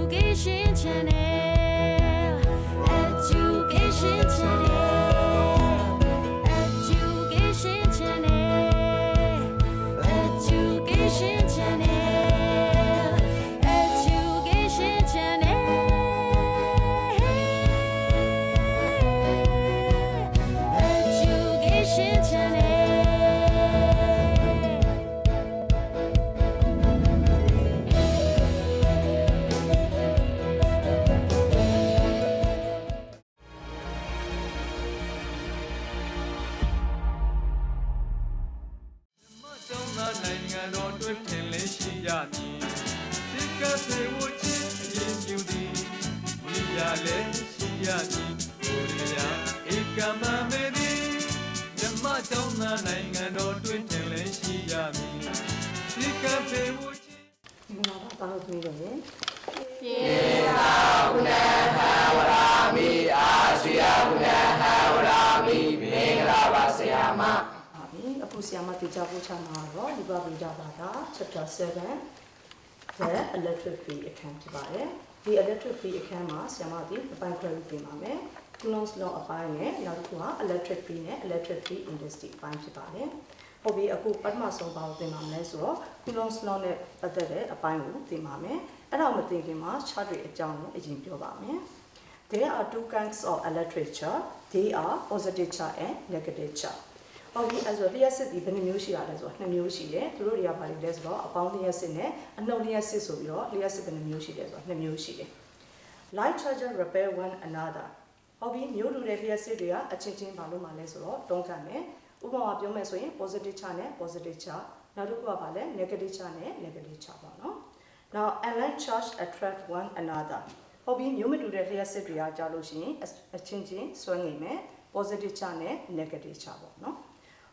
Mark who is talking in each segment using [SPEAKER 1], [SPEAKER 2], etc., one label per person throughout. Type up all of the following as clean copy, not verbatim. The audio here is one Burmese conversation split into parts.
[SPEAKER 1] Education Channel. Education Channel. Education Channel. Education Channel. Education Channel. Education Channel.
[SPEAKER 2] နိုင်ငံတော်တွင်ထင်လင်းရှိရမည်စိတ်ကစေဝချင်းအရင်မြူသည်ဝိရလည်းရှိရမည်ကိုရရာဧကမမေသည်ဓမ္မကျောင်းသားနိုင်ငံတော်တွင်ထင်လင်းရှိရမည်စိတ်ကစေဝချင်း
[SPEAKER 3] မင်္ဂလာပါတောင်းပေးတယ်
[SPEAKER 4] ပြေသာကုဏဟဝရာမိအာရှိယကုဏဟဝရာမိမင်္ဂလာပါဆရာမ
[SPEAKER 3] အခုဆရာမတေချာပို့ချမှာတော့ဒီပါဗီဒါပါတာ chapter 7 the electric field အခန်းဖြစ်ပါတယ်ဒီ electric field အခန်းမှာဆရာမဒီအပိုင်းခွဲပြီးပြင်ပါမယ် Coulomb's law အပိုင်းနဲ့နောက်တစ်ခုက electric field နဲ့ electric field intensity အပိုင်းဖြစ်ပါတယ်ဟုတ်ပြီအခုပထမဆုံးပါကိုသင်ပါမယ်ဆိုတော့ Coulomb's law နဲ့ပတ်သက်တဲ့အပိုင်းကိုသင်ပါမယ်အဲ့ဒါမသိခင်မှာ chart တွေအကြောင်းကိုအရင်ပြောပါမယ် There are two kinds of electric charge they are positive charge and negative chargeဟုတ်ပြီအဲ့ဆိုလျှက်စစ်ဒီဘယ်နှမျိုးရှိရလဲဆိုတော့2မျိုးရှိတယ်သူတို့တွေကဘာလဲဆိုတော့အပေါင်းလျှက်စစ်နဲ့အနှုတ်လျှက်စစ်ဆိုပြီးတော့လျှက်စစ်ဘယ်နှမျိုးရှိလဲဆိုတော့2မျိုးရှိတယ် Light charger repel one another ဟုတ်ပြီမျိုးတူတဲ့လျှက်စစ်တွေကအချင်းချင်းဘာလို့မှလဲဆိုတော့တွန်းကန်တယ်ဥပမာပြောမယ်ဆိုရင် positive charge နဲ့ positive charge နောက်တစ်ခုကဘာလဲ negative charge နဲ့ negative charge ပေါ့နော် Now unlike charge attract one another ဟုတ်ပြီမျိုးမတူတဲ့လျှက်စစ်တွေကကြာလို့ရှိရင်အချင်းချင်းဆွဲငိမ့်မယ် positive charge နဲ့ negative charge ပေါ့နော်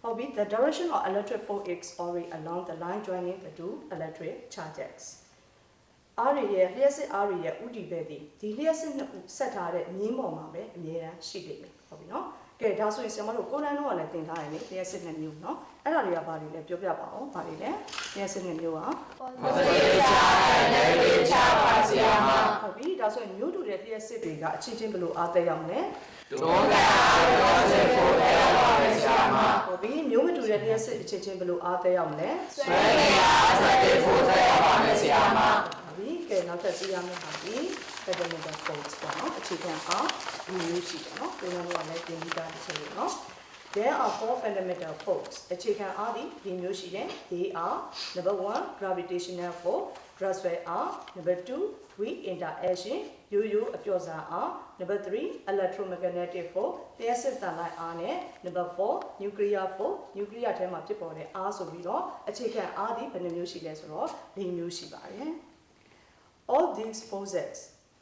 [SPEAKER 3] The direction of electric force is already along the line joining the two electric charges. R ရဲ့လျှက်စစ် R ရဲ့ဥတီပဲဒီလျှက်စစ်နှစ်ခုဆက်ထားတဲ့မြင်းပေါ်မှာပဲအမြဲတမ်းရှိနေတယ်ဟုတ်ပြီနော်ကဲဒါဆိုရင်ဆရာမတို့ကိုယ်တိုင်တော့လည်းသင်ထားရတယ်လေလျှက်စစ်နှစ်မျိုးနော်အဲ့ဒါတွေကဘာတွေလဲပြောပြပါအောင်ဘာတွေလဲလျှက်စစ်နှစ်မျိုးက
[SPEAKER 4] positive charge negative charge ပါဆရာမ
[SPEAKER 3] ဟုတ်ပြီဒါဆိုရင်မျိုးတူတဲ့လျှက်စစ်တွေကအချင်းချင်းဘယ်လိုအားသက်ရောက်လဲ
[SPEAKER 4] တွန်းကန်positive force တက်ပါမယ်ဆရာမ
[SPEAKER 3] ဟုတ်ပြီမျိုးမတူတဲ့လျှက်စစ်အချင်းချင်းဘယ်လိုအားသက်ရောက်လဲ
[SPEAKER 4] ဆွဲနေတာ positive force တက်ပါမယ်ဆရာမ
[SPEAKER 3] ဒီကဲနောက်ထပ်သိရမယ့်ဟာဒီ fundamental force ပေါ့နော်အခြေခံအားဒီမျိုးရှိတယ်နော်ဒီလိုမျိုးလည်းသင်ပြီးသားတစ်ချက်လို့နော် There are four fundamental forces အခြေခံအားဒီမျိုးရှိတယ် They are number 1 gravitational force transfer R number 2 weak interaction ရိုးရိုးအပျော့စား R number 3 electromagnetic force လျှက်စစ်တန်လိုက် R နဲ့ number 4 nuclear force nuclear ထဲမှာဖြစ်ပေါ်တဲ့ R ဆိုပြီးတော့အခြေခံ R ဒီဘယ်နှမျိုးရှိလဲဆိုတော့၄မျိုးရှိပါတယ်All these forces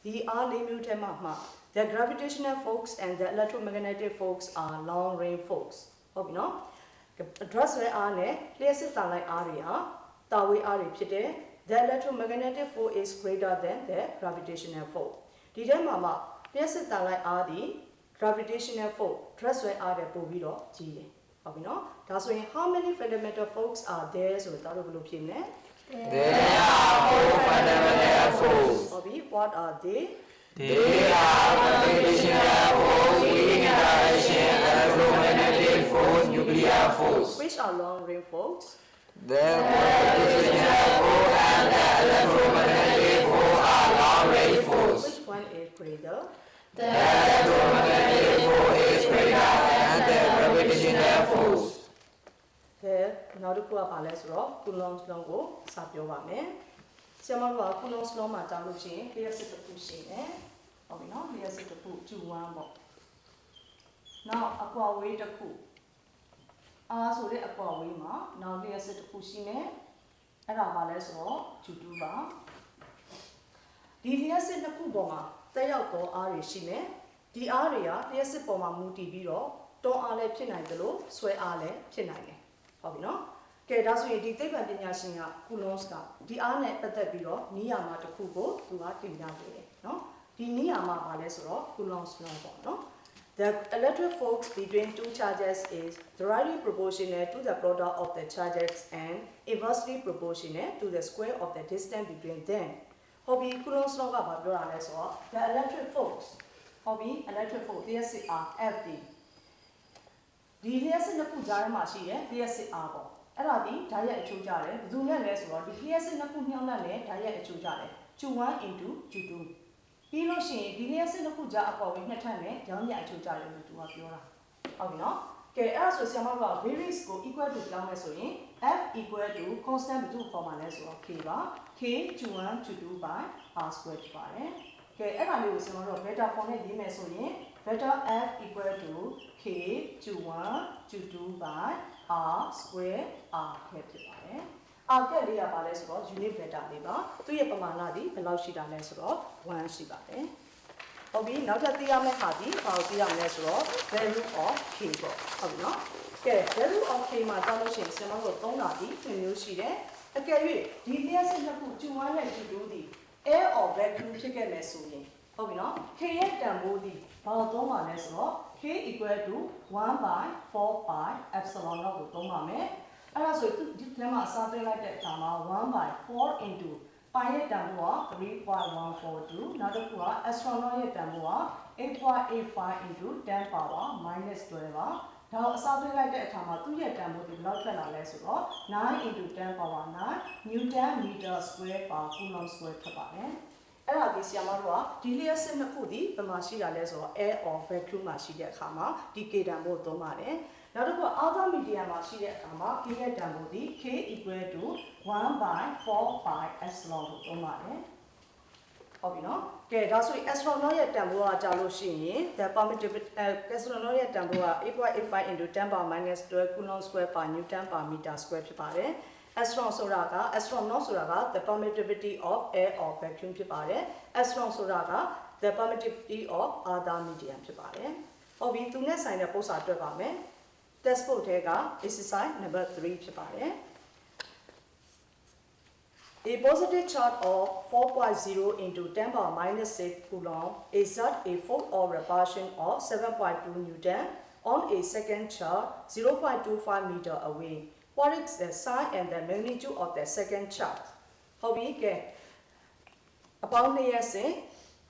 [SPEAKER 3] the R ၄မျိုးထဲမှာ the gravitational force and the electromagnetic force are long range force ဟုတ်ပြီနော် transfer R နဲ့လျှက်စစ်တန်လိုက် R တွေဟာတာဝေး R တွေဖြစ်တယ်The electromagnetic force is greater than the gravitational force. ဒီထဲမှာလျှက်စစ်တန်လိုက်အားဒီ gravitational force, transfer အားတွေပို့ပြီးတော့ကြီးတယ်။ဟုတ်ပြီနော်။ဒါဆိုရင် how many fundamental forces are there ဆိုတာတို့ဘယ်လိုဖြေမလဲ
[SPEAKER 4] There are four fundamental forces.
[SPEAKER 3] ဟုတ်ပြီ what are they?
[SPEAKER 4] They are gravitational force, weak interaction, electromagnetic force, nuclear force.
[SPEAKER 3] Which are long range forces?
[SPEAKER 4] The gravitational force and the electromagnetic force are long range force.
[SPEAKER 3] Which one is greater?
[SPEAKER 4] The electromagnetic force is greater than the gravitational force.
[SPEAKER 3] နောက်တစ်ခုကဘာလဲဆိုတော့ Coulomb's law ကိုစပြောပါမယ်။ဆရာမတို့က Coulomb's law မှာကြားလို့ရှိရင်လျှက်စစ်တစ်ခုရှိတယ်။ဟုတ်ပြီနော်လျှက်စစ်တစ်ခု Q1 ပေါ့။နောက်အကွာဝေးတစ်ခုR ဆိုတဲ့အကွာဝေးမှာနောက်လျှက်စစ်တစ်ခုရှိမယ်။အဲ့ဒါဘာလဲဆိုတော့ Q2 ပါ။ဒီလျှက်စစ်နှစ်ခုပေါ်မှာတက်ရောက်သော R တွေရှိမယ်။ဒီ R တွေကလျှက်စစ်ပေါ်မှာမူတည်ပြီးတော့တွန်းအားလည်းဖြစ်နိုင်တယ်လို့ဆွဲအားလည်းဖြစ်နိုင်တယ်။ဟုတ်ပြီနော်။ကဲဒါဆိုရင်ဒီသိပ္ပံပညာရှင်က Coulomb's ကဒီအားနဲ့ပတ်သက်ပြီးတော့နိယာမတစ်ခုကိုသူကတင်ပြခဲ့တယ်နော်။ဒီနိယာမဘာလဲဆိုတော့ Coulomb's law ပေါ့နော်။ The electric force between two charges is directly proportional to the product of the charges and inversely proportional to the square of the distance between them. ဟုတ်ပြီ Coulomb's law ကဘာပြောတာလဲဆိုတော့ the electric force ဟုတ်ပြီ electric force လျှပ်စစ်အား FD ဒီလျှပ်စစ်နှစ်ခုကြားထဲမှာရှိတဲ့လျှပ်စစ်အားပေါ့အဲ့ဒါဒီဓာတ်ရိုက်အချိုးကြတယ်ဘယ်သူနဲ့လဲဆိုတော့ဒီလျှပ်စစ်နှစ်ခုညှောင်းနှံ့နဲ့ဓာတ်ရိုက်အချိုးကြတယ် Q1 into Q2 ပြီးလို့ရှိရင်ဒီလျှပ်စစ်နှစ်ခုကြားအပေါ်ဝင်နှစ်ထပ်နဲ့ရောင်းမြအချိုးကြတယ်လို့သူကပြောတာဟုတ်ပြီနော်ကဲအဲ့ဒါဆိုဆရာမတို့က varies ကို equal to ပြောင်းမယ်ဆိုရင် F equal to constant ဘယ်သူ့ form မှာလဲဆိုတော့ K ပါ K Q1 Q2 by R square ဖြစ်ပါတယ်ကဲအဲ့ဒါလေးကိုဆရာမတို့ vector form နဲ့ရေးမယ်ဆိုရင် vector F equal to K Q1 Q2 by R square R ခဲ့ဖြစ်ပါတယ်R ကလေးကပါလဲဆိုတော့ unit vector လေးပါသူ့ရဲ့ပမာဏဒီဘယ်လောက်ရှိတာလဲဆိုတော့1ရှိပါတယ်ဟုတ်ပြီနောက်ထပ်သိရမယ့်ဟာဒီဘာကိုသိရမလဲဆိုတော့ value of k ပေါ့ဟုတ်ပြီနော်ကဲ value of k မှာတောင်းလို့ရှိရင်ဆရာမတို့သုံးတာဒီ2မျိုးရှိတယ်အကယ်၍ဒီလျှပ်စစ်နှစ်ခု Q1 နဲ့ Q2 ဒီ air or vacuum ဖြစ်ခဲ့မယ်ဆိုရင်ဟုတ်ပြီနော် k ရဲ့တန်ဖိုးဒီဘာကိုသုံးပါလဲဆိုတော့ k equal to 1 by 4 pi epsilon 0ကိုသုံးပါမယ်အဲ့ဒါဆိုဒီထဲမှာအစားသွင်းလိုက်တဲ့အခါမှာ1 by 4 into pi ရဲ့တန်ဖိုးက 3.142 နောက်တစ်ခုက astronaut ရဲ့တန်ဖိုးက 8.85 into 10 power minus 12ပါဒါကိုအစားသွင်းလိုက်တဲ့အခါမှာသူ့ရဲ့တန်ဖိုးဒီဘယ်လောက်ထွက်လာလဲဆိုတော့9 into 10 power 9 newton meter square per coulomb square ဖြစ်ပါတယ်အဲ့ဒါဒီဆရာမတို့ကဒီလျှပ်စစ်နှစ်ခုဒီဘယ်မှာရှိတာလဲဆိုတော့ air or vacuum မှာရှိတဲ့အခါမှာဒီ k တန်ဖိုးသုံးပါတယ်နောက်တစ်ခု outer medium မှာရှိတဲ့အခါမှာ k ရဲ့တန်ဖိုးဒီ k equal to 1 by 4 pi epsilon ကိုသုံးပါတယ်ဟုတ်ပြီနော်ကဲဒါဆိုရင် astronaut ရဲ့တန်ဖိုးကကြာလို့ရှိရင် the permittivity astronaut ရဲ့တန်ဖိုးက 8.85 into 10 power minus 12 coulomb square per newton per meter square ဖြစ်ပါတယ် astronaut ဆိုတာက the permittivity of air or vacuum ဖြစ်ပါတယ် astronaut ဆိုတာက the permittivity of other medium ဖြစ်ပါတယ်ဟုတ်ပြီသူနဲ့ဆိုင်တဲ့ပုံစံတွေ့ပါမယ် textbook ထဲက exercise number 3ဖြစ်ပါတယ်A positive charge of 4.0 into 10 power minus 6 coulomb exerts a force or repulsion of 7.2 newton on a second charge 0.25 meter away. What is the sign and the magnitude of the second charge? ဟုတ်ပြီကဲအပေါင်း2ရက်စင်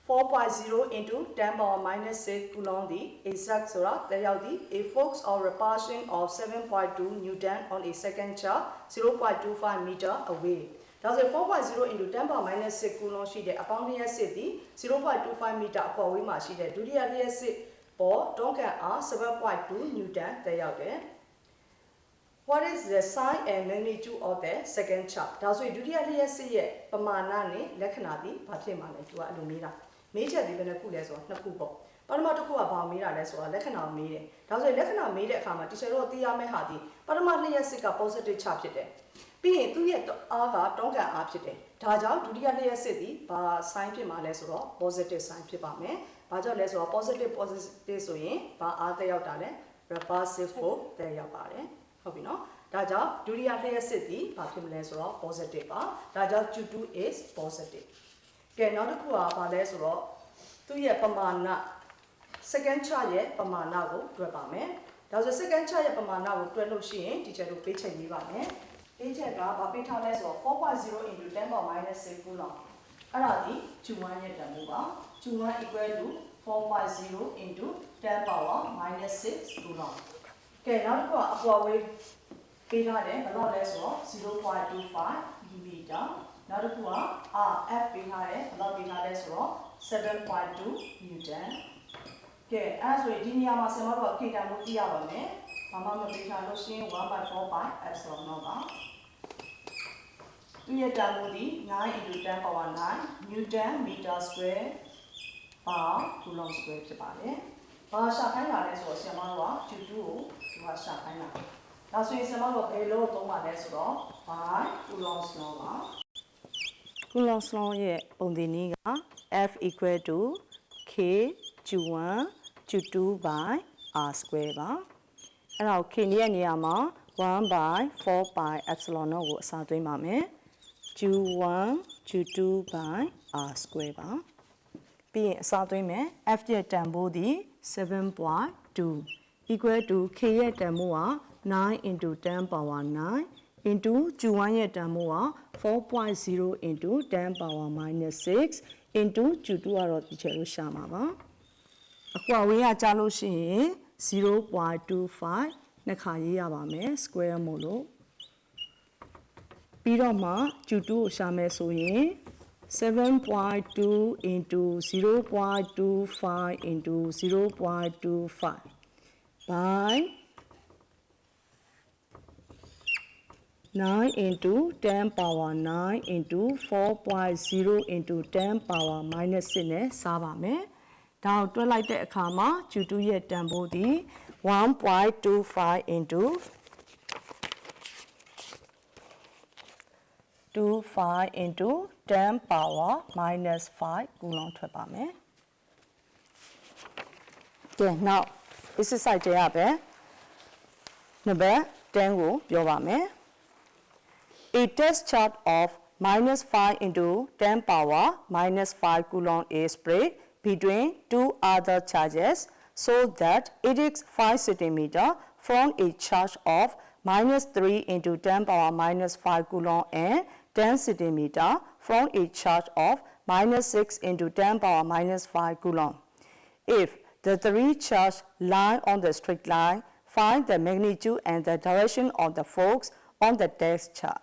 [SPEAKER 3] 4.0 into 10 power minus 6 coulomb ဒီ exact ဆိုတာတယောက်ဒီ a force or repulsion of 7.2 newton on a second charge 0.25 meter away. ဒါဆို 4.0 into 10 power minus 6 coulomb ရှိတဲ့အပေါင်းလျှပ်စစ်ဒီ 0.25 meter အပေါ်ဝေးမှာရှိတဲ့ဒုတိယလျှပ်စစ်ပေါ်တွန်းကန်အား 7.2 newton တက်ရောက်တယ် What is the sign and magnitude of the second charge ဒါဆိုဒုတိယလျှပ်စစ်ရဲ့ပမာဏနဲ့လက္ခဏာဒီဘာဖြစ်မှာလဲသူကအဲ့လိုမေးတာမေးချက်ဒီဘယ်နှခုလဲဆိုတော့နှစ်ခုပေါ့ပထမတစ်ခုကဘာမေးတာလဲဆိုတာလက္ခဏာမေးတယ်ဒါဆိုလက္ခဏာမေးတဲ့အခါမှာတီချာတို့သိရမယ့်ဟာဒီပထမလျှပ်စစ်က positive charge ဖြစ်တယ်ပြီးရင်သူ့ရဲ့အားကတွန်းကန်အားဖြစ်တယ်ဒါကြောင့်ဒုတိယလျှပ်စစ်ဒီဘာ sign ဖြစ်မှာလဲဆိုတော့ positive sign ဖြစ်ပါမယ်ဘာကြောင့်လဲဆိုတော့ positive ဆိုရင်ဘာအားတက်ရောက်တာလဲ repulsive force တက်ရောက်ပါတယ်ဟုတ်ပြီနော်ဒါကြောင့်ဒုတိယလျှပ်စစ်ဒီဘာဖြစ်မလဲဆိုတော့ positive ပါဒါကြောင့် Q2 is positive ကဲနောက်တစ်ခုကဘာလဲဆိုတော့သူ့ရဲ့ပမာဏ second charge ရဲ့ပမာဏကိုတွက်ပါမယ်ဒါဆို second charge ရဲ့ပမာဏကိုတွက်လို့ရှိရင် teacher တို့ပေးချက်ရေးပါမယ်ပေးချက်ကဘာပေးထားလဲဆိုတော့ 4.0 into 10 power minus 6 coulomb အဲ့ဒါဒီ Q1 ရဲ့တန်ဖိုးပါ Q1 equal to 4.0 into 10 power minus 6 coulomb ကဲနောက်တစ်ခုကအပွားဝေးပေးထားတယ်ဘယ်လောက်လဲဆိုတော့ 0.25 meter နောက်တစ်ခုက RF ပေးထားတယ်ဘယ်လောက်ပေးထားလဲဆိုတော့ 7.2 newton ကဲအဲ့ဆိုရင်ဒီနေရာမှာဆင်မတို့က K တန်ဖိုးကြည့်ရပါမယ်ဘာမှမပေးထားလို့ရှိရင် 1/4 pi epsilon 0ပါသူရဲ့တန်ဖိုးဒီ9 into 10 power 9 newton meter square per coulomb square ဖြစ်ပါတယ်ဘာရှာခိုင်းတာလဲဆိုတော့ဆင်မတို့က Q2 ကိုသူကရှာခိုင်းတာဒါဆိုရင်ဆင်မတို့ဘယ်လိုသုံးပါလဲဆိုတော့ by Coulomb's law ပါ Coulomb's law ရဲ့ပုံသင်နည်းက F equal to K Q1 Q2 by R square ပါအဲ့ဒါကို K ရဲ့နေရာမှာ1 by 4 pi epsilon 0ကိုအစားသွင်းပါမယ် Q1 Q2 by R square ပါပြီးရင်အစားသွင်းမယ် F ရဲ့တန်ဖိုးဒီ 7.2 equal to K ရဲ့တန်ဖိုးက9 into 10 power 9 into Q1 ရဲ့တန်ဖိုးက 4.0 into 10 power minus 6 into Q2 ကတော့ဒီချက်လို့ရှာမှာပါအကွာဝေးကကြားလို့ရှိရင် 0.25 နှစ်ခါရေးရပါမယ် square မို့လို့ပြီးတော့မှ Q2 ကိုရှာမယ်ဆိုရင် 7.2 into 0.25 into 0.25 by 9 into 10 power 9 into 4.0 into 10 power minus 6နဲ့စားပါမယ်။ဒါကိုတွက်လိုက်တဲ့အခါမှာ Q2 ရဲ့တန်ဖိုးဒီ 1.25 into 25 into 10 power minus 5 ကူလုံးထွက်ပါမယ်။ကဲ now exercise တွေရပဲ။နံပါတ်10ကိုပြောပါမယ်။ A test charge of minus 5 into 10 power minus 5 coulomb is spread between two other charges so that it is 5 centimeter from a charge of minus 3 into 10 power minus 5 coulomb and 10 centimeter from a charge of minus 6 into 10 power minus 5 coulomb. If the three charges lie on the straight line, find the magnitude and the direction of the force on the test chart.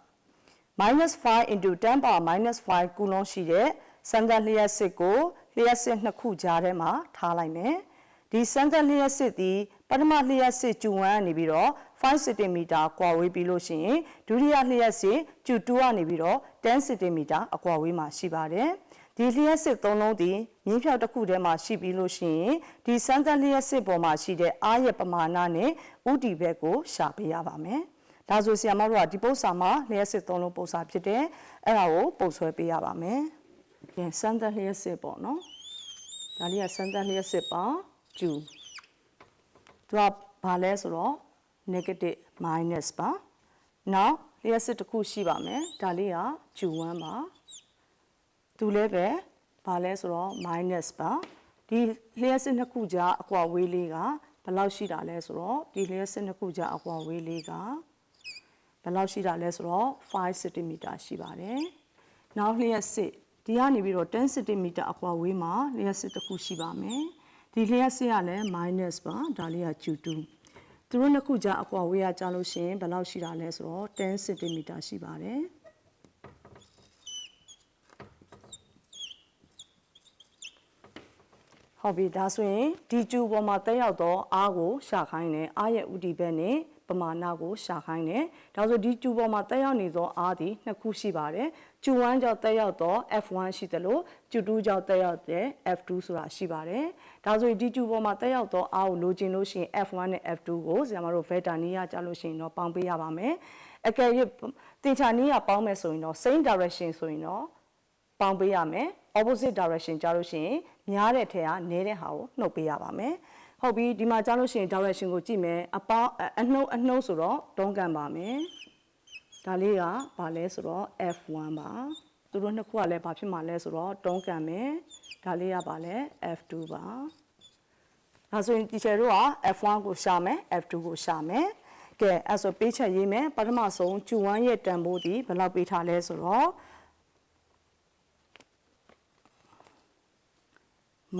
[SPEAKER 3] minus 5 into 10 power minus 5 coulomb ရှိတဲ့စံသက်လျှက်စစ်ကိုလျှက်စစ်နှစ်ခုကြားထဲမှာထားလိုက်မယ်။ဒီစံသက်လျှက်စစ်သည်ပထမလျှက်စစ် Q1 ကနေပြီးတော့5 cm ကွာဝေးပြီးလို့ရှိရင်ဒုတိယလျှက်စစ် Q2 ကနေပြီးတော့10 cm အကွာဝေးမှာရှိပါတယ်။ဒီလျှက်စစ်သုံးလုံးသည်မြင်းဖြောက်တစ်ခုထဲမှာရှိပြီးလို့ရှိရင်ဒီစံသက်လျှက်စစ်ပေါ်မှာရှိတဲ့အားရဲ့ပမာဏနဲ့ဥတီဘက်ကိုရှာပေးရပါမယ်။ဒါဆိုဆရာမတို့ကဒီပု္ပ္ပစာမှာလျှက်စစ်သုံးလုံးပု္ပ္ပစာဖြစ်တယ်။အဲ့ဒါကိုပုံဆွဲပေးရပါမယ်။ပြန်စံသက်လျှက်စစ်ပေါ့နော်။ဒါလေးကစံသက်လျှက်စစ်ပါ Q သူကဘာလဲဆိုတော့ negative minus ပါနောက်လျှက်စစ်တစ်ခုရှိပါမယ်ဒါလေးက Q1 ပါသူလည်းပဲဘာလဲဆိုတော့ minus ပါဒီလျှက်စစ်နှစ်ခုကြားအကွာဝေးလေးကဘယ်လောက်ရှိတာလဲဆိုတော့ဒီလျှက်စစ်နှစ်ခုကြားအကွာဝေးလေးကဘယ်လောက်ရှိတာလဲဆိုတော့5 cm ရှိပါတယ်နောက်လျှက်စစ်ဒီကနေပြီးတော့10 cm အကွာဝေးမှာလျှက်စစ်တစ်ခုရှိပါမယ်ဒီလျှက်စစ်ကလည်း minus ပါဒါလေးက Q2 သူတို့နှစ်ခုကြားအကွာဝေးရကြလို့ရှိရင်ဘယ်လောက်ရှိတာလဲဆိုတော့10 cm ရှိပါတယ်ဟုတ်ပြီဒါဆိုရင်ဒီကျူပေါ်မှာတက်ရောက်တော့အားကိုရှာခိုင်းတယ်အားရဲ့ဥတီဘက်နဲ့ပမာဏကိုရှာခိုင်းတယ်ဒါဆိုဒီကျူပေါ်မှာတက်ရောက်နေသောအားဒီနှစ်ခုရှိပါတယ်ကျူ1ကြောင့်တက်ရောက်တော့ F1 ရှိတယ်လို့ကျူ2ကြောင့်တက်ရောက်တဲ့ F2 ဆိုတာရှိပါတယ်ဒါဆိုရင်ဒီကျူပေါ်မှာတက်ရောက်တော့အားကိုလိုချင်လို့ရှိရင် F1 နဲ့ F2 ကိုဆရာမတို့ vector နည်းရကြလို့ရှိရင်တော့ပေါင်းပေးရပါမယ်အကယ်၍သင်္ချာနည်းရပေါင်းမယ်ဆိုရင်တော့ same direction ဆိုရင်တော့ပေါင်းပေးရမယ် opposite direction ကြလို့ရှိရင်များတဲ့ထဲကနည်းတဲ့ဟာကိုနှုတ်ပေးရပါမယ်ဟုတ်ပြီဒီမှာကြားလို့ရှိရင် direction ကိုကြည့်မယ်အနှုတ်ဆိုတော့တွန်းကန်ပါမယ်ဒါလေးကဘာလဲဆိုတော့ F1 ပါသူတို့နှစ်ခုကလည်းဘာဖြစ်မှာလဲဆိုတော့တွန်းကန်မယ်ဒါလေးကဘာလဲ F2 ပါဒါဆိုရင် teacher တို့က F1 ကိုရှာမယ် F2 ကိုရှာမယ်ကဲအဲ့ဆိုပေးချက်ရေးမယ်ပထမဆုံး Q1 ရဲ့တန်ဖိုးဒီဘယ်လောက်ပေးထားလဲဆိုတော့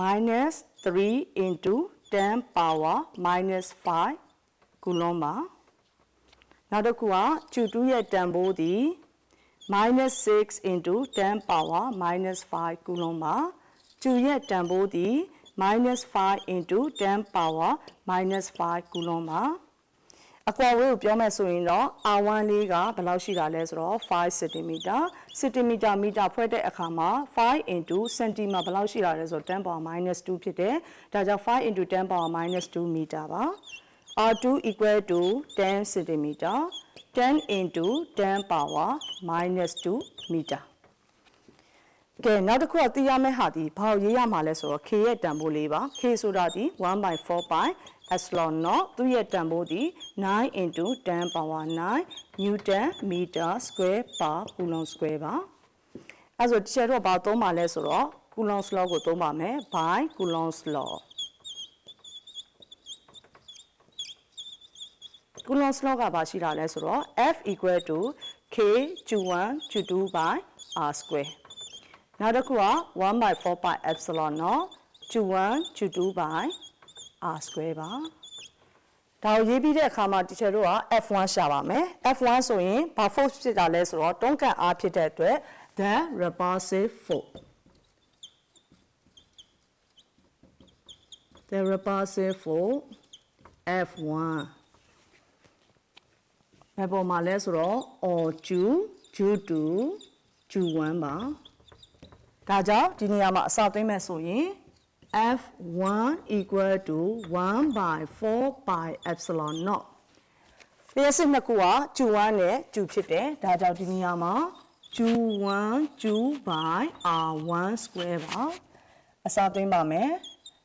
[SPEAKER 3] minus 3 into 10 power minus 5 coulomb ပါနောက်တစ်ခုက Q2 ရဲ့တန်ဖိုးဒီ minus 6 into 10 power minus 5 coulomb ပါ Q ရဲ့တန်ဖိုးဒီ minus 5 into 10 power minus 5 coulomb ပါအကွာဝေးကိုပြောမယ်ဆိုရင်တော့ R1 လေးကဘယ်လောက်ရှိတာလဲဆိုတော့5 cm မီတာဖွဲ့တဲ့အခါမှာ5 into စင်တီမီတာဘယ်လောက်ရှိတာလဲဆိုတော့10 power minus 2ဖြစ်တယ်ဒါကြောင့်5 into 10 power minus 2 မီတာပါ R2 equal to 10 cm 10 into 10 power minus 2 meterကဲနောက်တစ်ခုကသိရမယ့်ဟာဒီဘာကိုရေးရမှာလဲဆိုတော့ K ရဲ့တန်ဖိုးလေးပါ K ဆိုတာဒီ 1/4 pi epsilon naught သူ့ရဲ့တန်ဖိုးဒီ9 into 10 power 9 newton meter square per coulomb square ပါအဲ့ဆို teacher တို့ဘာသုံးပါလဲဆိုတော့ Coulomb's law ကိုသုံးပါမယ် by Coulomb's law Coulomb law ကဘာရှိတာလဲဆိုတော့ F equal to K Q1 Q2 by R square နောက်တစ်ခုက1 by 4 pi epsilon နော် Q1 Q2 by R square ပါဒါကိုရေးပြီးတဲ့အခါမှာ teacher တို့က F1 ရှာပါမယ် F1 ဆိုရင်ဘာ force ဖြစ်တာလဲဆိုတော့တွန်းကန်အားဖြစ်တဲ့အတွက် the repulsive force F1 ဘယ်ပေါ်မှာလဲဆိုတော့ Q Q2 Q1 ပါဒါကြောင့်ဒီနေရာမှာအစသွင်းမယ်ဆိုရင် F1 equal to 1 by 4 pi epsilon naught လျှက်စစ်နှစ်ခုက Q1 နဲ့ Q ဖြစ်တယ်ဒါကြောင့်ဒီနေရာမှာ Q1 Q by R1 square ပါအစသွင်းပါမယ်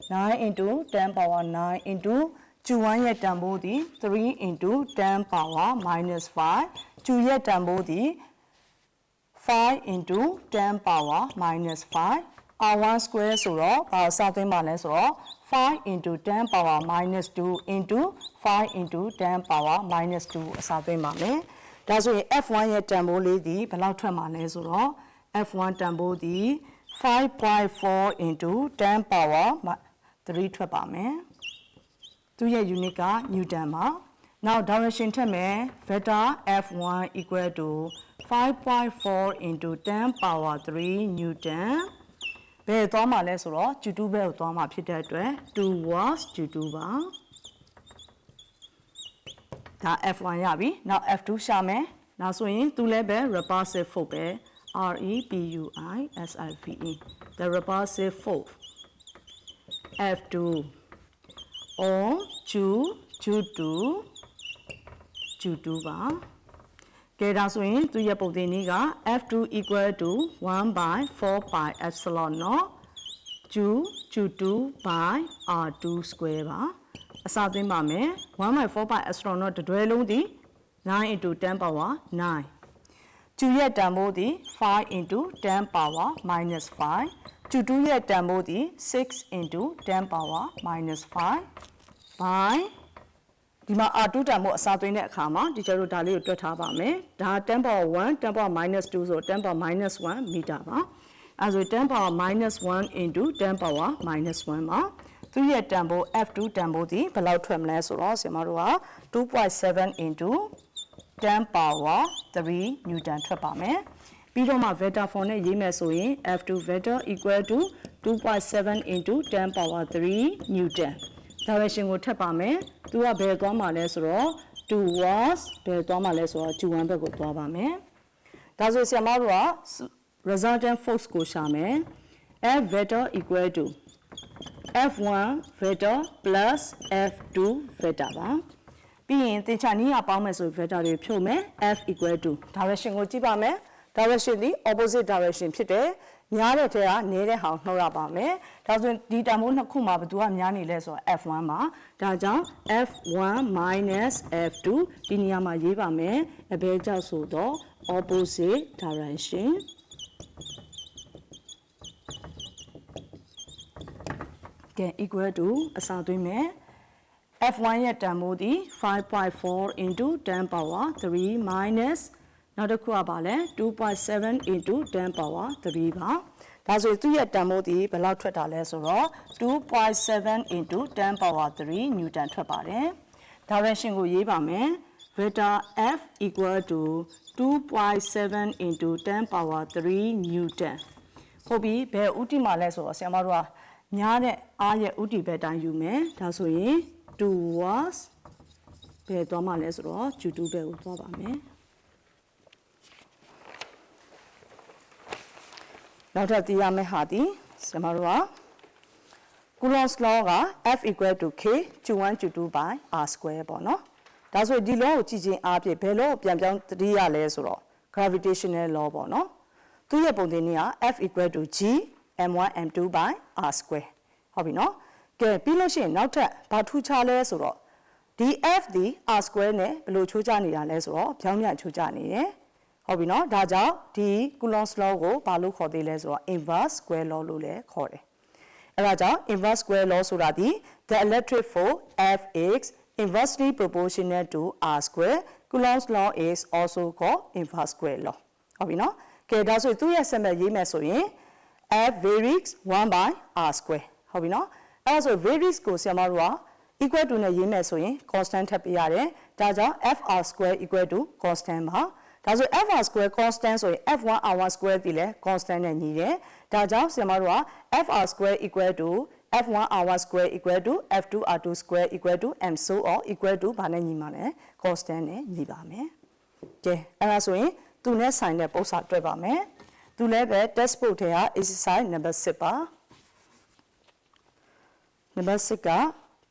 [SPEAKER 3] 9 into 10 power 9 into Q1 ရဲ့တန်ဖိုးသည်3 into 10 power minus 5 Q ရဲ့တန်ဖိုးသည်5 into 10 power minus 5 R1 square ဆိုတော့ဘာစသွင်းပါလဲဆိုတော့5 into 10 power minus 2 into 5 into 10 power minus 2အစသွင်းပါမယ်ဒါဆိုရင် F1 ရဲ့တန်ဖိုးလေးသည်ဘယ်လောက်ထွက်မှာလဲဆိုတော့ F1 တန်ဖိုးသည် 5.4 into 10 power 3ထွက်ပါမယ်သူရဲ့ unit က Newton ပါနောက် direction ထက်မယ် vector F1 equal to 5.4 into 10 power 3 Newton ဘယ်သွားမှာလဲဆိုတော့ Q2 ဘက်ကိုသွားမှာဖြစ်တဲ့အတွက် towards Q2 ပါဒါ F1 ရပြီနောက် F2 ရှာမယ်နောက်ဆိုရင်သူလည်းပဲ repulsive force ပဲ REPULSIVE the repulsive force F2 on Q2 ပါကဲဒါဆိုရင်သူရဲ့ပုံသင်နည်းက F2 equal to 1 by 4 pi epsilon naught Q2 by R2 square ပါအစသွင်းပါမယ်1 by 4 pi epsilon naught တတွဲလုံးသည်9 into 10 power 9 Q ရဲ့တန်ဖိုးသည်5 into 10 power minus 5 Q2 ရဲ့တန်ဖိုးသည်6 into 10 power minus 5 by ဒီမှာ R2 တန်ဖိုးအစားသွင်းတဲ့အခါမှာဒီကျတို့ဒါလေးကိုတွက်ထားပါမယ်ဒါ10 power 1 10 power minus 2ဆို10 power minus 1 မီတာပါအဲဆို10 power minus 1 into 10 power minus 1ပါသူရဲ့တန်ဖိုး F2 တန်ဖိုးသည်ဘယ်လောက်ထွက်မလဲဆိုတော့ဆရာမတို့က 2.7 into 10 power 3 Newton ထွက်ပါမယ်ပြီးတော့မှ vector form နဲ့ရေးမယ်ဆိုရင် F2 vector equal to 2.7 into 10 power 3 Newton direction ကိုထပ်ပါမယ်သူကဘယ်သွားမှာလဲဆိုတော့ towards ဘယ်သွားမှာလဲဆိုတော့ Q1 ဘက်ကိုသွားပါမယ်ဒါဆိုဆရာမတို့က resultant force ကိုရှာမယ် F vector equal to F1 vector plus F2 vector ပါပြီးရင်သင်္ချာနည်းကပေါင်းမယ်ဆို vector တွေဖြုတ်မယ် F equal to direction ကိုကြည့်ပါမယ် direction သည် opposite direction ဖြစ်တယ်များတဲ့ထဲကနည်းတဲ့ဟာကိုနှုတ်ရပါမယ်ဒါဆိုရင်ဒီတန်ဖိုးနှစ်ခုမှာဘယ်သူကများနေလဲဆိုတော့ F1 ပါဒါကြောင့် F1 minus F2 ဒီနေရာမှာရေးပါမယ်အဘဲကြောင့်ဆိုတော့ opposite direction equal to အစသွင်းမယ် F1 ရဲ့တန်ဖိုးသည် 5.4 into 10 power 3 minus နောက်တစ်ခုကပါလဲ 2.7 into 10 power 3ပါဒါဆိုသူ့ရဲ့တန်ဖိုးသည်ဘယ်လောက်ထွက်တာလဲဆိုတော့ 2.7 into 10 power 3 Newton ထွက်ပါတယ် direction ကိုရေးပါမယ် vector F equal to 2.7 into 10 power 3 Newton ဟုတ်ပြီဘယ်ဥတီမှာလဲဆိုတော့ဆရာမတို့ကများတဲ့အားရဲ့ဥတီပဲတိုင်းယူမယ်ဒါဆိုရင် towards ဘယ်သွားမှာလဲဆိုတော့ Q2 ဘက်ကိုသွားပါမယ်နောက်ထပ်သိရမယ့်ဟာဒီဆရာမတို့က Coulomb's law က F equal to K Q1 Q2 by R square ပေါ့နော်ဒါဆိုဒီ law ကိုကြည့်ချင်းအားဖြင့်ဘယ် law ကိုပြန်ပြောင်းသတိရလဲဆိုတော့ gravitational law ပေါ့နော်သူ့ရဲ့ပုံသင်နည်းက F equal to G m1 m2 by R square ဟုတ်ပြီနော်ကဲပြီးလို့ရှိရင်နောက်ထပ်ဘာထူးခြားလဲဆိုတော့ဒီ F ဒီ R square နဲ့ဘယ်လိုချိုးကြနေတာလဲဆိုတော့ပြောင်းပြန်ချိုးကြနေတယ်ဟုတ်ပြီနော်ဒါကြောင့်ဒီ Coulomb's law ကိုဘာလို့ခေါ်သေးလဲဆိုတော့ inverse square law လို့လည်းခေါ်တယ်အဲဒါကြောင့် inverse square law ဆိုတာဒီ the electric force F is
[SPEAKER 5] inversely proportional to r square. Coulomb's law is also called inverse square law. ဟုတ်ပြီနော်။ကဲဒါဆိုသူ့ရဲ့ဆက်မဲ့ရေးမယ်ဆိုရင် f varies 1 by r square ဟုတ်ပြီနော်။အဲ့ဒါဆို varies ကိုဆရာမတို့က equal to နဲ့ရေးမယ်ဆိုရင် constant ထပ်ပြရတယ်။ဒါကြောင့် fr square equal to constant ပါ။ဒါဆို fr square constant ဆိုရင် f1r1 square ဒီလဲ constant နဲ့ညီတယ်။ဒါကြောင့်ဆရာမတို့က fr square equal to f1r1 square equal to f2r2 square equal to and so on equal to ဘာနဲ့ညီမှာလဲ constant နဲ့ညီပါမယ်။ကဲအဲ့ဒါဆိုရင်သူနဲ့ဆိုင်တဲ့ပုံစံတွေ့ပါမယ်။သူလည်းပဲ textbook ထဲက exercise number 6ပါ။ number 6က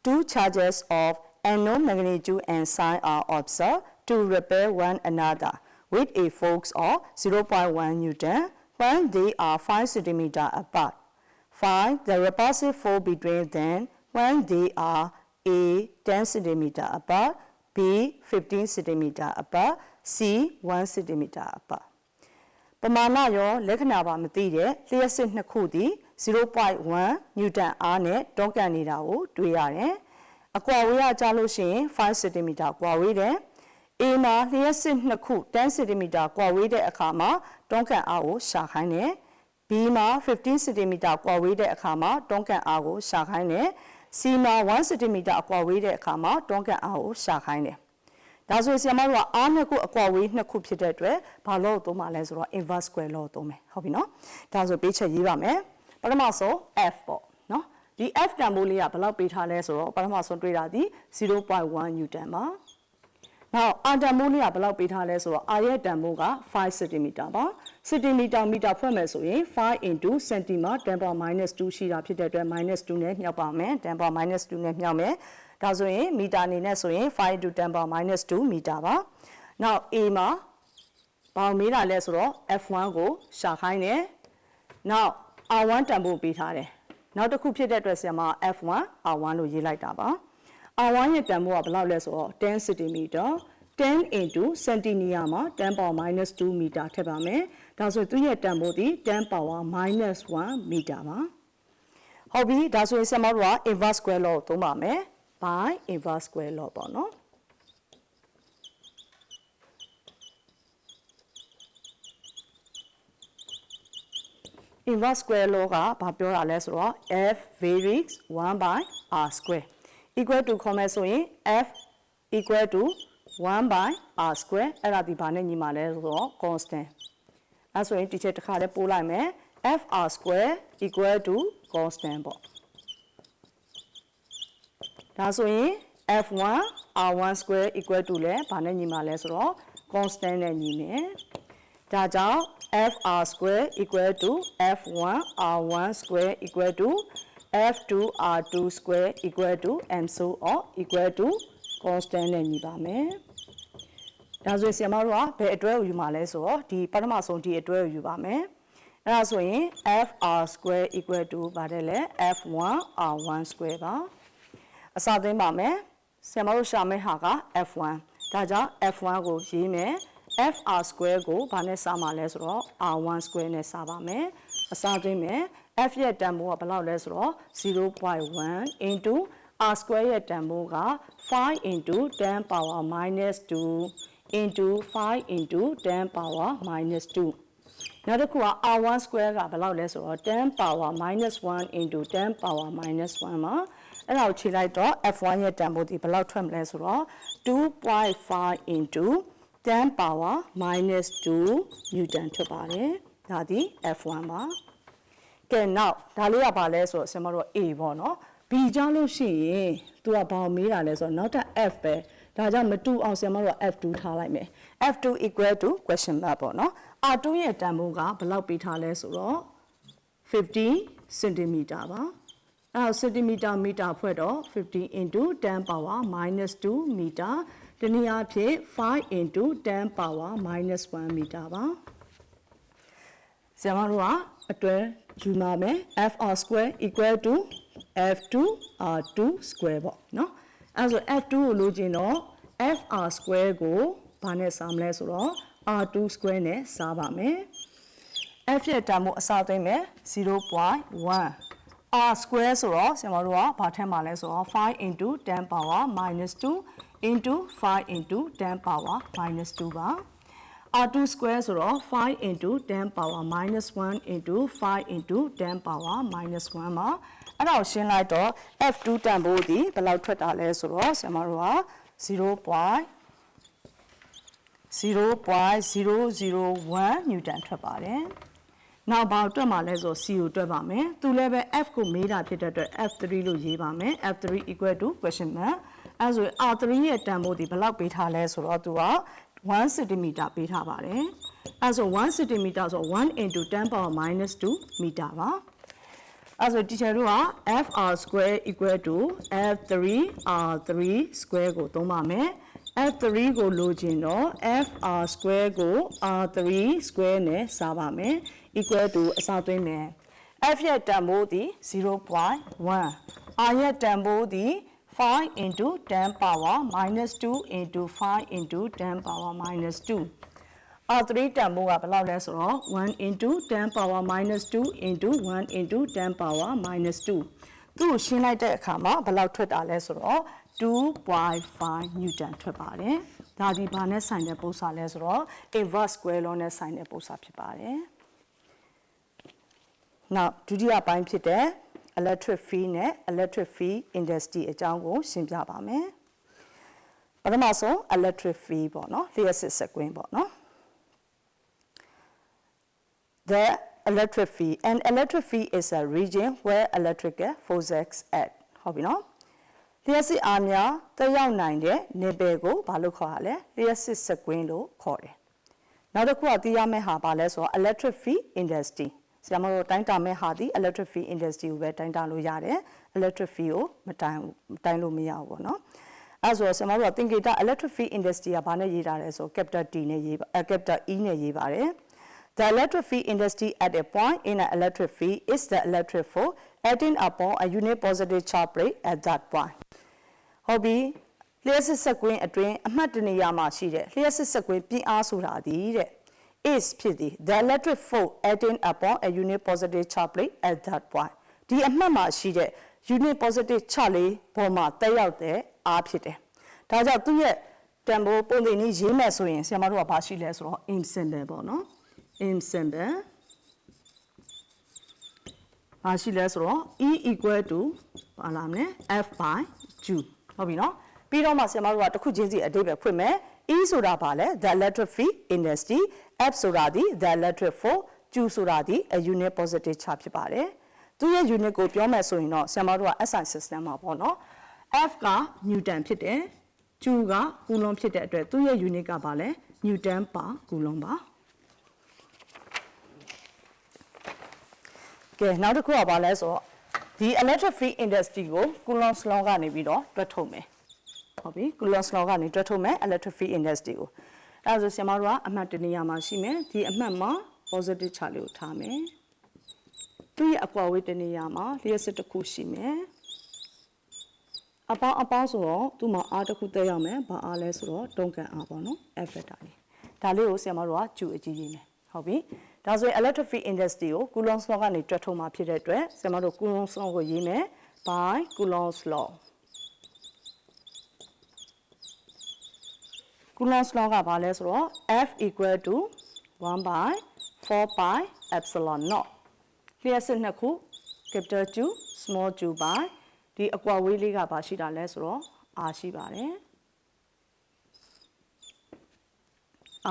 [SPEAKER 5] two charges of unknown magnitude and sign are observed to repel one another with a force of 0.1 Newton when they are 5 cm apart. Find the repulsive force between them when they are A 10 cm apart, B 15 cm apart, C 1 cm apart. ပမာဏရောလက္ခဏာပါမသိတဲ့လျှက်စစ်နှစ်ခုသည် 0.1 Newton အားနဲ့တွန်းကန်နေတာကိုတွေ့ရတယ်။အကွာဝေးကကြားလို့ရှိရင်5 cm ကွာဝေးတယ်။ A မှာလျှက်စစ်နှစ်ခု10 cm ကွာဝေးတဲ့အခါမှာတွန်းကန်အားကိုရှာခိုင်းတယ်။ B မှာ15 cm ကွာဝေးတဲ့အခါမှာတွန်းကန်အားကိုရှာခိုင်းတယ်။ C မှာ1 cm အကွာဝေးတဲ့အခါမှာတွန်းကန်အားကိုရှာခိုင်းတယ်။ဒါဆိုဆရာမတို့ကအားနှစ်ခုအကွာဝေးနှစ်ခုဖြစ်တဲ့အတွက်ဘာလို့သုံးမှာလဲဆိုတော့ inverse square လို့သုံးမယ်ဟုတ်ပြီနော်။ဒါဆိုပေးချက်ရေးပါမယ်။ပထမဆုံး f ပေါ့နော်။ဒီ f တန်ဖိုးလေးကဘယ်လောက်ပေးထားလဲဆိုတော့ပထမဆုံးတွေ့တာဒီ 0.1 Newton ပါ။ Now, r တန်ဖိုးလေးကဘယ်လောက်ပေးထားလဲဆိုတော့ r ရဲ့တန်ဖိုးက5 cm ပါ။ cm မီတာဖွင့်မယ်ဆိုရင်5 into cm 10 power minus 2ရှိတာဖြစ်တဲ့အတွက် minus 2နဲ့မြှောက်ပါမယ်10 power minus 2နဲ့မြှောက်မယ်ဒါဆိုရင်မီတာအနေနဲ့ဆိုရင်5 into 10 power minus 2မီတာပါ Now a မှာဘာမေးတာလဲဆိုတော့ f1 ကိုရှာခိုင်းတယ် Now r1 တန်ဖိုးပေးထားတယ်နောက်တစ်ခုဖြစ်တဲ့အတွက်ဆရာမ f1 r1 လို့ရေးလိုက်တာပါR1 ရဲ့တန်ဖိုးကဘယ်လောက်လဲဆိုတော့10 cm 10 into centimeter မှာ10 power minus 2 meter ထည့်ပါမယ်ဒါဆိုသူရဲ့တန်ဖိုးဒီ10 power minus 1 meter ပါဟုတ်ပြီဒါဆိုရင်ဆရာမတို့က inverse square law ကိုသုံးပါမယ် by inverse square law ပေါ့နော်inverse square law ကဘာပြောတာလဲဆိုတော့ f varies 1 by r square equal to ခေါ်မယ်ဆိုရင် f equal to 1 by r square အဲ့ဒါဒီဘာနဲ့ညီမှာလဲဆိုတော့ constant အဲ့ဆိုရင် teacher တစ်ခါလေးပို့လိုက်မယ် f r square equal to constant ပေါ့ဒါဆိုရင် f1 r1 square equal to လဲဘာနဲ့ညီမှာလဲဆိုတော့ constant နဲ့ညီမယ်ဒါကြောင့် f r square equal to f1 r1 square equal to f2 r2 square equal to and so on equal to constant နဲ့ညီပါမယ်ဒါဆိုရင်ဆရာမတို့ကဘယ်အတွဲကိုယူမှာလဲဆိုတော့ဒီပထမဆုံးဒီအတွဲကိုယူပါမယ်အဲ့ဒါဆိုရင် f r square equal to ပါတယ်လေ f1 r1 square ပါအစသိမ်းပါမယ်ဆရာမတို့ရှာမယ့်ဟာက f1 ဒါကြောင့် f1 ကိုရေးမယ် f r square ကိုဘာနဲ့စမှာလဲဆိုတော့ r1 square နဲ့စပါမယ်အစသိမ်းမယ် f ရဲ့တန်ဖိုးကဘယ်လောက်လဲဆိုတော့ 0.1 into r square ရဲ့တန်ဖိုးက5 into 10 power minus 2 into 5 into 10 power minus 2နောက်တစ်ခုက r1 square ကဘယ်လောက်လဲဆိုတော့10 power minus 1 into 10 power minus 1မှာအဲ့ဒါကိုခြေလိုက်တော့ f1 ရဲ့တန်ဖိုးဒီဘယ်လောက်ထွက်မလဲဆိုတော့ 2.5 into 10 power minus 2 newton ထွက်ပါတယ်ဒါဒီ f1 ပါကဲနောက်ဒါလေးကဘာလဲဆိုတော့ဆရာမတို့ A ပေါ့နော် B ကြောင့်လို့ရှိရင်သူကဘာမေးတာလဲဆိုတော့နောက်ထပ် F ပဲဒါကြောင့်မတူအောင်ဆရာမတို့က F2 ထားလိုက်မယ် F2 equal to question mark ပေါ့နော် R2 ရဲ့တန်ဖိုးကဘယ်လောက်ပေးထားလဲဆိုတော့50 cm ပါအဲ့ cm မီတာဖွဲ့တော့50 into 10 power minus 2 meter ဒီနည်းအားဖြင့်5 into 10 power minus 1 meter ပါဆရာမတို့ကအတွဲယူမှာမယ် fr square equal to f2 r2 square ပေါ့နော်အဲ့ဆို f2 ကိုလိုချင်တော့ fr square ကိုဘာနဲ့စားမလဲဆိုတော့ r2 square နဲ့စားပါမယ် f ရဲ့တန်ဖိုးအစသိမ်းမယ် 0.1 r square ဆိုတော့ဆရာမတို့ကဘာထည့်မှာလဲဆိုတော့5 into 10 power minus 2 into 5 into 10 power minus 2ပါr2 square ဆိုတော့5 into 10 power minus 1 into 5 into 10 power minus 1ပါအဲ့ဒါကိုရှင်းလိုက်တော့ f2 တန်ဖိုးဒီဘယ်လောက်ထွက်တာလဲဆိုတော့ဆရာမတို့က0.001 newton ထွက်ပါတယ်နောက်ဘာတွက်မှာလဲဆို c ကိုတွက်ပါမယ်သူလည်းပဲ f ကိုမေးတာဖြစ်တဲ့အတွက် f3 လို့ရေးပါမယ် f3 equal to question mark အဲဆို r3 ရဲ့တန်ဖိုးဒီဘယ်လောက်ပေးထားလဲဆိုတော့သူက1 cm ပေးထားပါတယ်အဲဆို1 cm ဆို1 into 10 power minus 2 meter ပါအဲဆို teacher တို့က fr square equal to f3r3 square ကိုသုံးပါမယ်f3 ကိုလိုချင်တော့ fr square ကို r3 square နဲ့စားပါမယ် equal to အစားသွင်းမယ် f ရဲ့တန်ဖိုးသည် 0.1 r ရဲ့တန်ဖိုးသည်5 into 10 power minus 2 into 5 into 10 power minus 2 r3 တန်ဖိုးကဘယ်လောက်လဲဆိုတော့1 into 10 power minus 2 into 1 into 10 power minus 2သူ့ကိုရှင်းလိုက်တဲ့အခါမှာဘယ်လောက်ထွက်တာလဲဆိုတော့2.5 newton ထွက်ပါတယ်ဒါဒီဘာနဲ့ဆိုင်တဲ့ပုံစံလဲဆိုတော့ inverse square law နဲ့ဆိုင်တဲ့ပုံစံဖြစ်ပါတယ်နောက်ဒုတိယပိုင်းဖြစ်တဲ့ electric field နဲ့ electric field intensity အကြောင်းကိုရှင်းပြပါမယ်ပထမဆုံး electric field ပေါ့နော်လျှက်စစ်စက်ကွင်းပေါ့နော် The electric field an electric field is a region where electrical forces act ဟုတ်ပြီနော်လျှက်စစ်အားများတက်ရောက်နိုင်တဲ့နယ်ပယ်ကိုဘာလို့ခေါ်ရလဲလျှက်စစ်စက်ကွင်းလို့ခေါ်တယ်နောက်တစ်ခုကသိရမယ့်ဟာဘာလဲဆိုတော့ electric field intensity ဆရာမတို့တိုင်းတာမဲ့ဟာဒီ electric field intensity ကိုပဲတိုင်းတာလို့ရတယ် electric field ကိုမတိုင်းလို့မရဘူးပေါ့နော်အဲဆိုဆရာမတို့ကသင်္ကေတ electric field intensity ကဘာနဲ့ရေးထားလဲဆို capital T နဲ့ရေးcapital E နဲ့ရေးပါတယ် The electric field intensity at a point in an electric field is the electric force acting upon a unit positive charge plate at that point ဟုတ်ပြီလျှက်စစ်စက်ကွင်းအတွင်းအမှတ်တနေရာမှာရှိတဲ့လျှက်စစ်စက်ကွင်းပြင်းအားဆိုတာဒီတဲ့ is ဖြစ်သည် the electric force acting upon a unit positive charge plate at that point ဒီအမှတ်မှာရှိတဲ့ unit positive charge လေးပေါ်မှာတက်ရောက်တဲ့အားဖြစ်တယ်ဒါကြောင့်သူ့ရဲ့တန်ဖိုးပုံသင်နည်းရေးမယ်ဆိုရင်ဆရာမတို့ကဘာရှိလဲဆိုတော့ in symbol ပေါ့နော် in symbol ဘာရှိလဲဆိုတော့ E equal to ဘာလာမလဲ F by Q ဟုတ်ပြီနော်ပြီးတော့မှဆရာမတို့ကတစ်ခုချင်းစီအဓိပ္ပာယ်ဖွင့်မယ် E ဆိုတာဘာလဲ the electric field intensity F ဆိုတာဒီ the electric force Q ဆိုတာဒီ a unit positive charge ဖြစ်ပါတယ်သူရဲ့ unit ကိုပြောမယ်ဆိုရင်တော့ဆရာမတို့က SI system မှာပေါ့နော် F က newton ဖြစ်တယ် Q က coulomb ဖြစ်တဲ့အတွက်သူရဲ့ unit ကဘာလဲ newton per coulomb ပါကဲနောက်တစ်ခုကဘာလဲဆိုတော့ဒီ electric field intensity ကို Coulomb's law ကနေပြီးတော့တွက်ထုတ်မယ်ဟုတ်ပြီ Coulomb's law ကနေတွက်ထုတ်မယ် electric field intensity ကိုအဲဒါဆိုဆရာမတို့ကအမှတ်တနေရာမှာရှိမယ်ဒီအမှတ်မှာ positive charge လေးကိုထားမယ်သူ့ရဲ့အကွာဝေးတနေရာမှာလျှက်စစ်တစ်ခုရှိမယ်အပေါင်းဆိုတော့သူ့မှာအားတစ်ခုတက်ရောက်မယ်ဘာအားလဲဆိုတော့တုံးကန်အားပေါ့နော် F factor လေးဒါလေးကိုဆရာမတို့ကကျူအကြီးရေးမယ်ဟုတ်ပြီဒါဆိုရင် electric field intensity ကို Coulomb's law ကနေတွက်ထုတ်မှာဖြစ်တဲ့အတွက်ဆရာမတို့ Coulomb's law ကိုရေးမယ် by Coulomb's law Coulomb's law ကဘာလဲဆိုတော့ F equal to 1 by 4 pi epsilon naught လျှက်စစ်နှစ်ခု capital Q small q by ဒီအကွာဝေးလေးကဘာရှိတာလဲဆိုတော့ r ရှိပါတယ်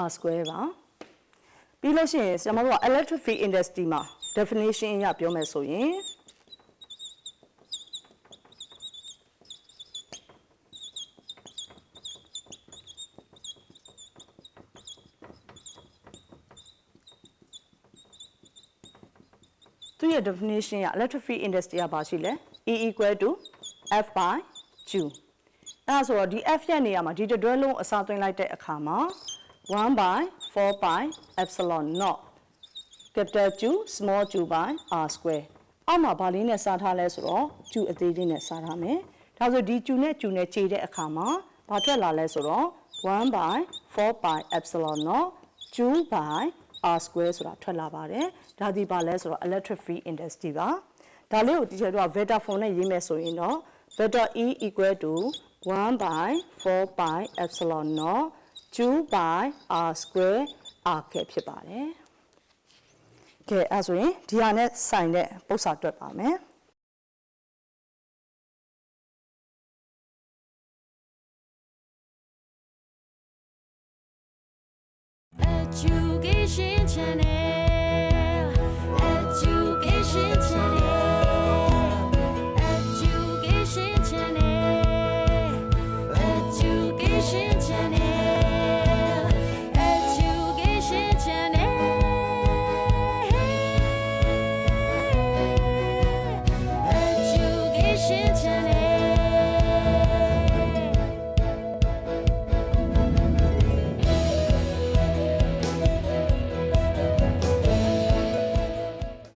[SPEAKER 5] r square ပါပြီးလို့ရှိရင်ဆရာမတို့က electric field intensity မှာ definition အရပြောမယ်ဆိုရင်သူရဲ့ definition က electric field intensity ကဘာရှိလဲ E equal to F by Q အဲဒါဆိုတော့ဒီ F ရဲ့နေရာမှာဒီတွဲလုံးအစားသွင်းလိုက်တဲ့အခါမှာ1 by 4 pi epsilon naught capital Q small q by r square အောက်မှာဘာလေးနဲ့စားထားလဲဆိုတော့ q အသေးလေးနဲ့စားထားမယ်ဒါဆိုဒီ q နဲ့ q နဲ့ခြေတဲ့အခါမှာဘာထွက်လာလဲဆိုတော့1 by 4 pi epsilon naught q by r square ဆိုတာထွက်လာပါတယ်ဒါဒီပါလဲဆိုတော့ electric field intensity ပါ ဒါလေးကိုတီချာတို့က vector form နဲ့ရေးမယ်ဆိုရင်တော့ vector e equal to 1 by 4 pi epsilon naught 2 by r square r ကဖြစ်ပါတယ်ကဲအဲ့ဆိုရင်ဒီဟာနဲ့ဆိုင်တဲ့ပု္ပ္ပစာတွက်ပါမယ်
[SPEAKER 1] Education Channel